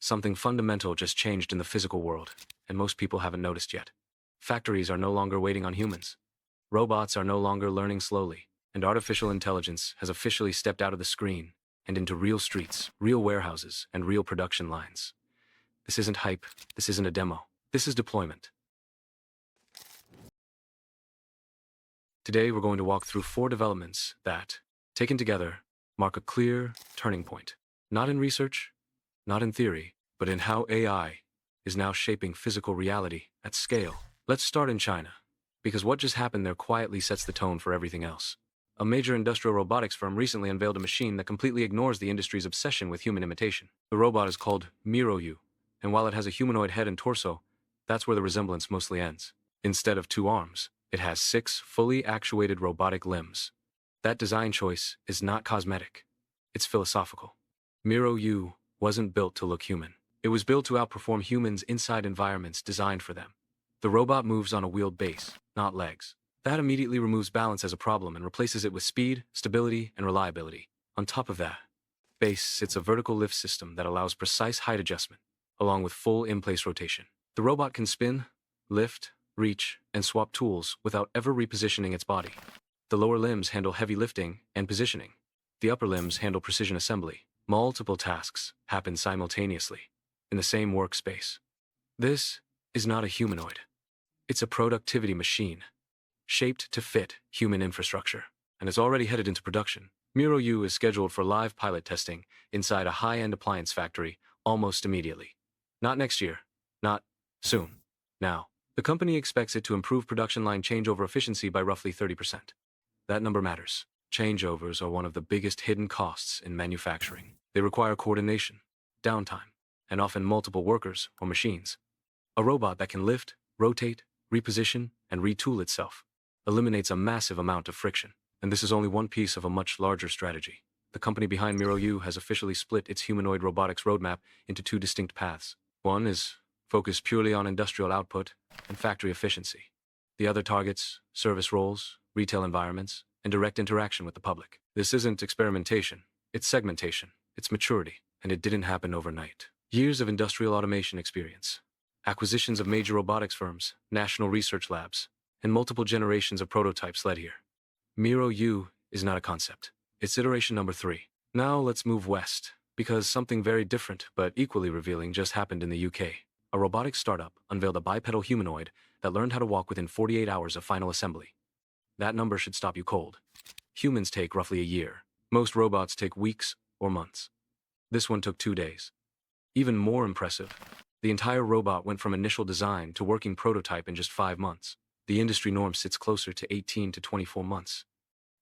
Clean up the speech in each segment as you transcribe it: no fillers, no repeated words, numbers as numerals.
Something fundamental just changed in the physical world, and most people haven't noticed yet. Factories are no longer waiting on humans. Robots are no longer learning slowly, and artificial intelligence has officially stepped out of the screen and into real streets, real warehouses, and real production lines. This isn't hype, this isn't a demo, this is deployment. Today we're going to walk through 4 developments that, taken together, mark a clear turning point. Not in research, not in theory, but in how AI is now shaping physical reality at scale. Let's start in China, because what just happened there quietly sets the tone for everything else. A major industrial robotics firm recently unveiled a machine that completely ignores the industry's obsession with human imitation. The robot is called measurable, and while it has a humanoid head and torso, that's where the resemblance mostly ends. Instead of 2 arms, it has 6 fully actuated robotic limbs. That design choice is not cosmetic, it's philosophical. measurable wasn't built to look human. It was built to outperform humans inside environments designed for them. The robot moves on a wheeled base, not legs. That immediately removes balance as a problem and replaces it with speed, stability, and reliability. On top of that base sits a vertical lift system that allows precise height adjustment, along with full in-place rotation. The robot can spin, lift, reach, and swap tools without ever repositioning its body. The lower limbs handle heavy lifting and positioning. The upper limbs handle precision assembly. Multiple tasks happen simultaneously in the same workspace. This is not a humanoid. It's a productivity machine, shaped to fit human infrastructure, and it's already headed into production. measurable is scheduled for live pilot testing inside a high-end appliance factory almost immediately. Not next year, not soon, now. The company expects it to improve production line changeover efficiency by roughly 30%. That number matters. Changeovers are one of the biggest hidden costs in manufacturing. They require coordination, downtime, and often multiple workers or machines. A robot that can lift, rotate, reposition, and retool itself eliminates a massive amount of friction. And this is only one piece of a much larger strategy. The company behind measurable has officially split its humanoid robotics roadmap into 2 distinct paths. One is focused purely on industrial output and factory efficiency. The other targets service roles, retail environments, and direct interaction with the public. This isn't experimentation, it's segmentation, it's maturity, and it didn't happen overnight. Years of industrial automation experience, acquisitions of major robotics firms, national research labs, and multiple generations of prototypes led here. measurable is not a concept. It's iteration number 3. Now let's move west, because something very different but equally revealing just happened in the UK. A robotics startup unveiled a bipedal humanoid that learned how to walk within 48 hours of final assembly. That number should stop you cold. Humans take roughly a year. Most robots take weeks or months. This one took 2 days. Even more impressive, the entire robot went from initial design to working prototype in just 5 months. The industry norm sits closer to 18 to 24 months.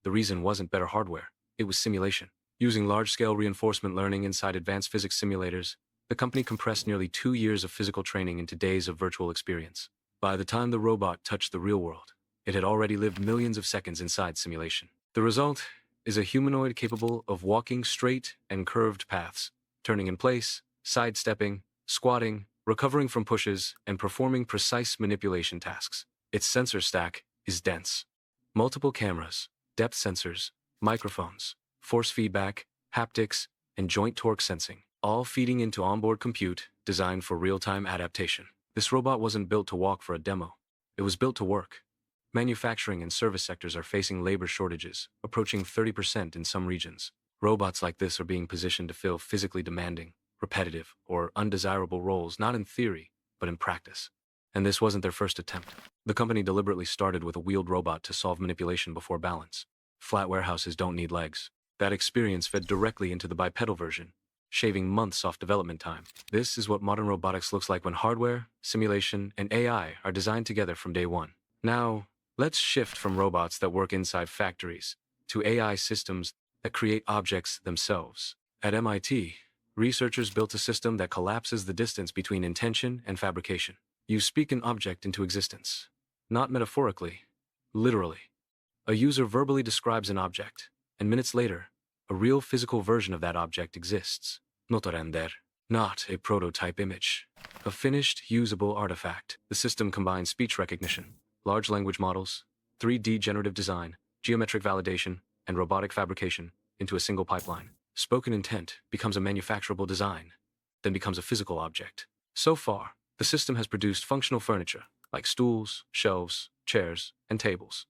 The reason wasn't better hardware, it was simulation. Using large-scale reinforcement learning inside advanced physics simulators, the company compressed nearly 2 years of physical training into days of virtual experience. By the time the robot touched the real world, it had already lived millions of seconds inside simulation. The result is a humanoid capable of walking straight and curved paths, turning in place, sidestepping, squatting, recovering from pushes, and performing precise manipulation tasks. Its sensor stack is dense. Multiple cameras, depth sensors, microphones, force feedback, haptics, and joint torque sensing, all feeding into onboard compute designed for real-time adaptation. This robot wasn't built to walk for a demo. It was built to work. Manufacturing and service sectors are facing labor shortages, approaching 30% in some regions. Robots like this are being positioned to fill physically demanding, repetitive, or undesirable roles not in theory, but in practice. And this wasn't their first attempt. The company deliberately started with a wheeled robot to solve manipulation before balance. Flat warehouses don't need legs. That experience fed directly into the bipedal version, shaving months off development time. This is what modern robotics looks like when hardware, simulation, and AI are designed together from day one. Now, let's shift from robots that work inside factories to AI systems that create objects themselves. At MIT, researchers built a system that collapses the distance between intention and fabrication. You speak an object into existence, not metaphorically, literally. A user verbally describes an object, and minutes later, a real physical version of that object exists. Not render, not a prototype image. A finished, usable artifact. The system combines speech recognition, large language models, 3D generative design, geometric validation, and robotic fabrication into a single pipeline. Spoken intent becomes a manufacturable design. then becomes a physical object. So far, the system has produced functional furniture, like stools, shelves, chairs, and tables,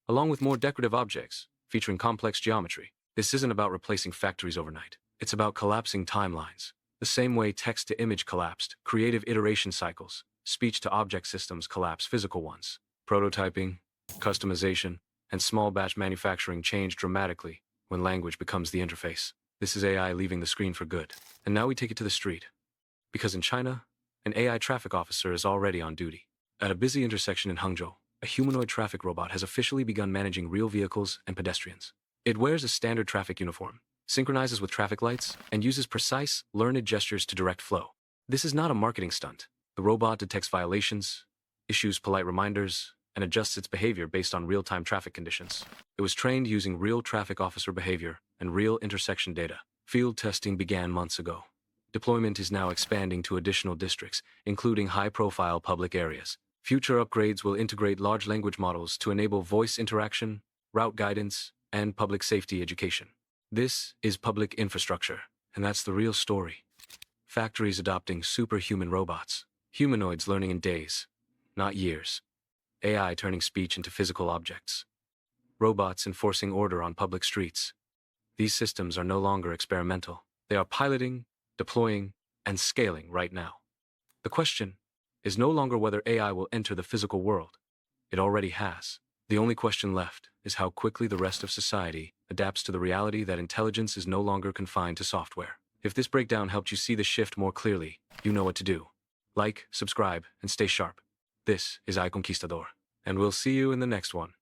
along with more decorative objects, featuring complex geometry. This isn't about replacing factories overnight. It's about collapsing timelines. The same way text-to-image collapsed, creative iteration cycles, speech-to-object systems collapse physical ones. Prototyping, customization, and small batch manufacturing change dramatically when language becomes the interface. This is AI leaving the screen for good. And now we take it to the street. Because in China, an AI traffic officer is already on duty. At a busy intersection in Hangzhou, a humanoid traffic robot has officially begun managing real vehicles and pedestrians. It wears a standard traffic uniform, synchronizes with traffic lights, and uses precise, learned gestures to direct flow. This is not a marketing stunt. The robot detects violations, issues polite reminders, and adjusts its behavior based on real-time traffic conditions. It was trained using real traffic officer behavior and real intersection data. Field testing began months ago. Deployment is now expanding to additional districts, including high-profile public areas. Future upgrades will integrate large language models to enable voice interaction, route guidance, and public safety education. This is public infrastructure, and that's the real story. Factories adopting superhuman robots. Humanoids learning in days, not years. AI turning speech into physical objects. Robots enforcing order on public streets. These systems are no longer experimental. They are piloting, deploying, and scaling right now. The question is no longer whether AI will enter the physical world. It already has. The only question left is how quickly the rest of society adapts to the reality that intelligence is no longer confined to software. If this breakdown helped you see the shift more clearly, you know what to do. Like, subscribe, and stay sharp. This is iConquistador, and we'll see you in the next one.